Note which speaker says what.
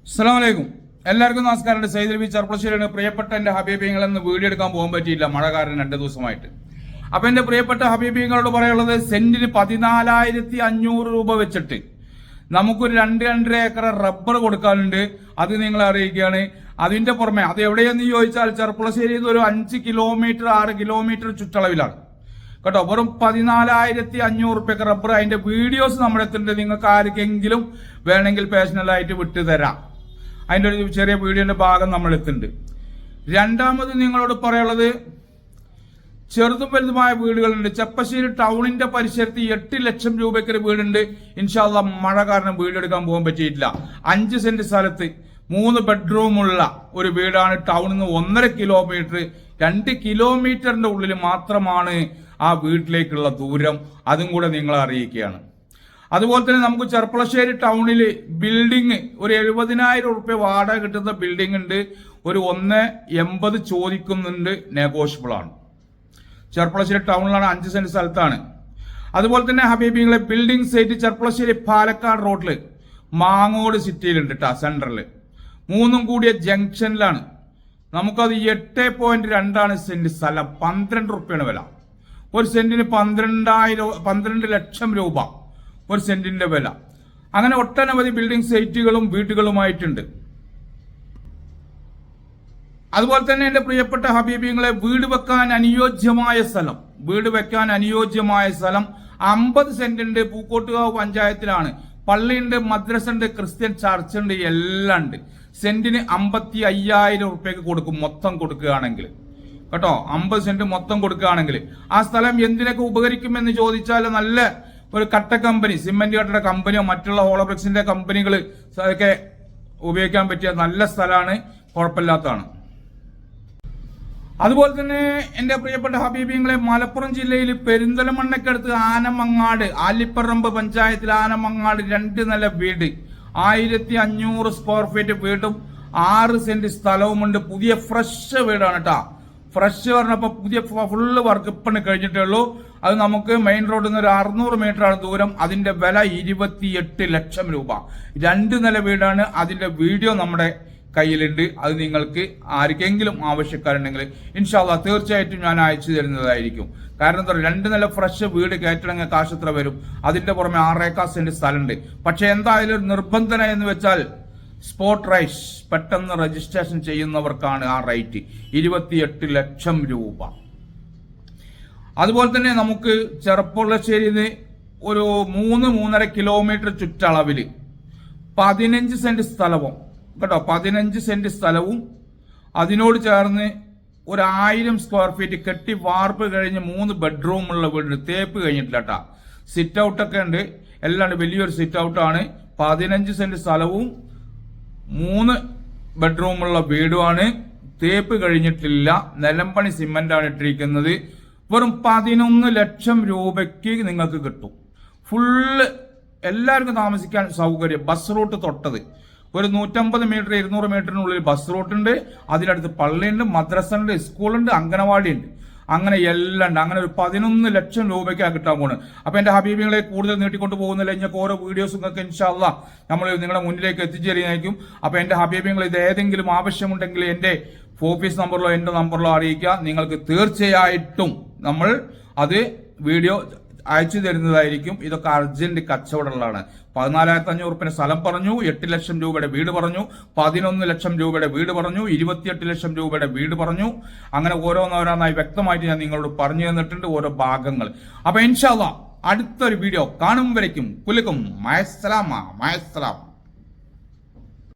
Speaker 1: അസ്സലാമു അലൈക്കും. എല്ലാവർക്കും നമസ്കാരം. സൈദൽ ബി ചെർപ്പളശ്ശേരിയാണ്. പ്രിയപ്പെട്ട എൻ്റെ ഹബീബിങ്ങളെന്ന് വീഡിയോ എടുക്കാൻ പോകാൻ പറ്റിയില്ല, മഴ കാരണം 2 ദിവസമായിട്ട്. അപ്പൊ എൻ്റെ പ്രിയപ്പെട്ട ഹബീബിങ്ങളോട് പറയാനുള്ളത്, സെന്റിന് 14,500 രൂപ വെച്ചിട്ട് നമുക്കൊരു 2-2.5 ഏക്കർ റബ്ബർ കൊടുക്കാനുണ്ട്. അത് നിങ്ങളെ അറിയിക്കുകയാണ്. അതിന്റെ പുറമെ അത് എവിടെയെന്ന് ചോദിച്ചാൽ ചെർപ്പളശ്ശേരി ഒരു 5 കിലോമീറ്റർ 6 കിലോമീറ്റർ ചുറ്റളവിലാണ് കേട്ടോ. വെറും 14,500 റുപ്യക്ക് റബ്ബർ. അതിന്റെ വീഡിയോസ് നമ്മുടെ എത്തുന്നുണ്ട്. നിങ്ങൾക്ക് ആർക്കെങ്കിലും വേണമെങ്കിൽ പേഴ്സണലായിട്ട് വിട്ടുതരാം. അതിന്റെ ഒരു ചെറിയ വീഡിയോന്റെ ഭാഗം നമ്മൾ എത്തുന്നുണ്ട്. രണ്ടാമത് നിങ്ങളോട് പറയാനുള്ളത്, ചെറുതും വലുതുമായ വീടുകളുണ്ട്. ചെപ്പശ്ശേരി ടൗണിന്റെ പരിസരത്ത് 8 ലക്ഷം രൂപയ്ക്ക് ഒരു വീടുണ്ട്. ഇൻഷാ അല്ലാഹ് മഴ കാരണം വീട് എടുക്കാൻ പോകാൻ പറ്റിയിട്ടില്ല. 5 സെന്റ് സ്ഥലത്ത് 3 ബെഡ്റൂമുള്ള ഒരു വീടാണ്. ടൗണിൽ നിന്ന് 1.5 കിലോമീറ്റർ, 2 കിലോമീറ്ററിന്റെ ഉള്ളിൽ മാത്രമാണ് ആ വീട്ടിലേക്കുള്ള ദൂരം. അതും കൂടെ നിങ്ങളെ അറിയിക്കുകയാണ്. അതുപോലെ തന്നെ നമുക്ക് ചെർപ്പളശ്ശേരി ടൗണിൽ ബിൽഡിംഗ് ഒരു 70,000 റുപ്യ വാടക കിട്ടുന്ന ബിൽഡിംഗ് ഉണ്ട്. ഒരു 1.80 ചോദിക്കുന്നുണ്ട്, നെഗോഷ്യബിൾ ആണ്. ചെർപ്പളശ്ശേരി ടൗണിലാണ്, 5 സെന്റ് സ്ഥലത്താണ്. അതുപോലെ തന്നെ ഹബീബിങ്ങളെ ബിൽഡിംഗ് സൈറ്റ് ചെർപ്പളശ്ശേരി പാലക്കാട് റോഡിൽ മാങ്ങോട് സിറ്റിയിലുണ്ട് കേട്ടോ, സെന്ററിൽ. 3 കൂടിയ ജംഗ്ഷനിലാണ്. നമുക്കത് 8.2 സെന്റ് സ്ഥലം, 12 റുപ്യാണ് വില. ഒരു സെന്റിന് 12 ലക്ഷം രൂപ ഒരു സെന്റിന്റെ വില. അങ്ങനെ ഒട്ടനവധി ബിൽഡിംഗ് സൈറ്റുകളും വീടുകളുമായിട്ടുണ്ട്. അതുപോലെ തന്നെ എന്റെ പ്രിയപ്പെട്ട ഹബീബിങ്ങളെ, വീട് വെക്കാൻ അനുയോജ്യമായ സ്ഥലം 50 സെന്റ് ഉണ്ട്. പൂക്കോട്ടുകാവ് പഞ്ചായത്തിലാണ്. പള്ളിയുണ്ട്, മദ്രസ ഉണ്ട്, ക്രിസ്ത്യൻ ചർച്ച് ഉണ്ട്, എല്ലാം ഉണ്ട്. സെന്റിന് 55,000 റുപ്യക്ക് കൊടുക്കും മൊത്തം കൊടുക്കുകയാണെങ്കിൽ കേട്ടോ. 50 സെന്റ് മൊത്തം കൊടുക്കുകയാണെങ്കിൽ ആ സ്ഥലം എന്തിനൊക്കെ ഉപകരിക്കുമെന്ന് ചോദിച്ചാൽ, നല്ല ഒരു കട്ട കമ്പനി, സിമെന്റ് കട്ടയുടെ കമ്പനിയോ മറ്റുള്ള ഹോളോബ്രിക്സിന്റെ കമ്പനികൾ ഒക്കെ ഉപയോഗിക്കാൻ പറ്റിയ നല്ല സ്ഥലമാണ്, കുഴപ്പമില്ലാത്തതാണ്. അതുപോലെ തന്നെ എന്റെ പ്രിയപ്പെട്ട ഹബീബിങ്ങളെ, മലപ്പുറം ജില്ലയിൽ പെരിന്തൽമണ്ണക്കടുത്ത് ആനമങ്ങാട്, ആലിപ്പറമ്പ് പഞ്ചായത്തിൽ ആനമങ്ങാട് 2 നില വീട്, 1,500 സ്ക്വയർ ഫീറ്റ് വീടും 6 സെന്റ് സ്ഥലവുമുണ്ട്. പുതിയ ഫ്രഷ് വീടാണ് കേട്ടോ. ഫ്രഷ് പറഞ്ഞപ്പോ പുതിയ ഫുള്ള് വർക്ക് ഇപ്പണ് കഴിഞ്ഞിട്ടേ ഉള്ളൂ. അത് നമുക്ക് മെയിൻ റോഡിൽ നിന്ന് ഒരു 600 മീറ്റർ ആണ് ദൂരം. അതിന്റെ വില 28 ലക്ഷം രൂപ. 2 നില വീടാണ്. അതിന്റെ വീഡിയോ നമ്മുടെ കയ്യിലുണ്ട്. അത് നിങ്ങൾക്ക് ആർക്കെങ്കിലും ആവശ്യക്കാരുണ്ടെങ്കിൽ ഇൻഷാ അല്ലാഹ് തീർച്ചയായിട്ടും ഞാൻ അയച്ചു തരുന്നതായിരിക്കും. കാരണം എന്താ പറയുക, 2 നില ഫ്രഷ് വീട് കയറ്റണമെങ്കിൽ കാശ് എത്ര വരും? അതിന്റെ പുറമെ 6 സെന്റ് സ്ഥലമുണ്ട്. പക്ഷെ എന്തായാലും നിർബന്ധന എന്ന് വെച്ചാൽ സ്പോട്ട് റൈറ്റ്, പെട്ടെന്ന് രജിസ്ട്രേഷൻ ചെയ്യുന്നവർക്കാണ് ആ റേറ്റ് 28 ലക്ഷം രൂപ. അതുപോലെ തന്നെ നമുക്ക് ചെർപ്പളശ്ശേരിയിൽ ഒരു 3-3.5 കിലോമീറ്റർ ചുറ്റളവിൽ 15 സെന്റ് സ്ഥലവും കേട്ടോ, 15 സെന്റ് സ്ഥലവും അതിനോട് ചേർന്ന് ഒരു 1000 സ്ക്വയർ ഫീറ്റ് കെട്ടി വാർപ്പ് കഴിഞ്ഞ് 3 ബെഡ്റൂമുള്ള വീട്, തേപ്പ് കഴിഞ്ഞിട്ടില്ല കേട്ടാ. സിറ്റ് ഔട്ടൊക്കെ ഉണ്ട്, എല്ലാം ഉണ്ട്. വലിയൊരു സിറ്റ് ഔട്ടാണ്. 15 സെന്റ് സ്ഥലവും 3 ബെഡ്റൂമുള്ള വീടുമാണ്. തേപ്പ് കഴിഞ്ഞിട്ടില്ല, നിലംപണി സിമെന്റ് ആണ് ഇട്ടിരിക്കുന്നത്. വെറും 11 ലക്ഷം രൂപയ്ക്ക് നിങ്ങൾക്ക് കിട്ടും. ഫുള്ള് എല്ലാവർക്കും താമസിക്കാൻ സൗകര്യം. ബസ് റൂട്ട് തൊട്ടത് ഒരു 150 മീറ്റർ 200 മീറ്ററിനുള്ളിൽ ബസ് റൂട്ട് ഉണ്ട്. അതിനടുത്ത് പള്ളിയുണ്ട്, മദ്രസ ഉണ്ട്, സ്കൂളുണ്ട്, അംഗനവാടി ഉണ്ട്. അങ്ങനെ എല്ലാം ഉണ്ട്. അങ്ങനെ ഒരു 11 ലക്ഷം രൂപയ്ക്കാണ് കിട്ടാൻ പോകുന്നത്. അപ്പൊ എന്റെ ഹബീബികളെ കൂടുതൽ നീട്ടിക്കൊണ്ട് പോകുന്നില്ല. ഇങ്ങനത്തെ ഓരോ വീഡിയോസ് നിങ്ങൾക്ക് ഇൻഷാ അല്ലാഹ് നമ്മൾ നിങ്ങളുടെ മുന്നിലേക്ക് എത്തിച്ചേരുന്നതായിരിക്കും. അപ്പൊ എന്റെ ഹബീബികൾ ഇത് ഏതെങ്കിലും ആവശ്യമുണ്ടെങ്കിൽ എന്റെ ഓഫീസ് നമ്പറിലോ എന്റെ നമ്പറിലോ അറിയിക്കുക. നിങ്ങൾക്ക് തീർച്ചയായിട്ടും നമ്മൾ അത് വീഡിയോ അയച്ചു തരുന്നതായിരിക്കും. ഇതൊക്കെ അർജന്റ് കച്ചവടമുള്ളതാണ്. 14,500 റുപ്യ സ്ഥലം പറഞ്ഞു, 8 ലക്ഷം രൂപയുടെ വീട് പറഞ്ഞു, 11 ലക്ഷം രൂപയുടെ വീട് പറഞ്ഞു, 28 ലക്ഷം രൂപയുടെ വീട് പറഞ്ഞു. അങ്ങനെ ഓരോന്നോരോന്നായി വ്യക്തമായിട്ട് ഞാൻ നിങ്ങളോട് പറഞ്ഞു തന്നിട്ടുണ്ട് ഓരോ ഭാഗങ്ങൾ. അപ്പൊ ഇൻഷാ അല്ലാഹ് അടുത്തൊരു വീഡിയോ കാണും വരയ്ക്കും കുലുക്കും. മയസ്സലാമ.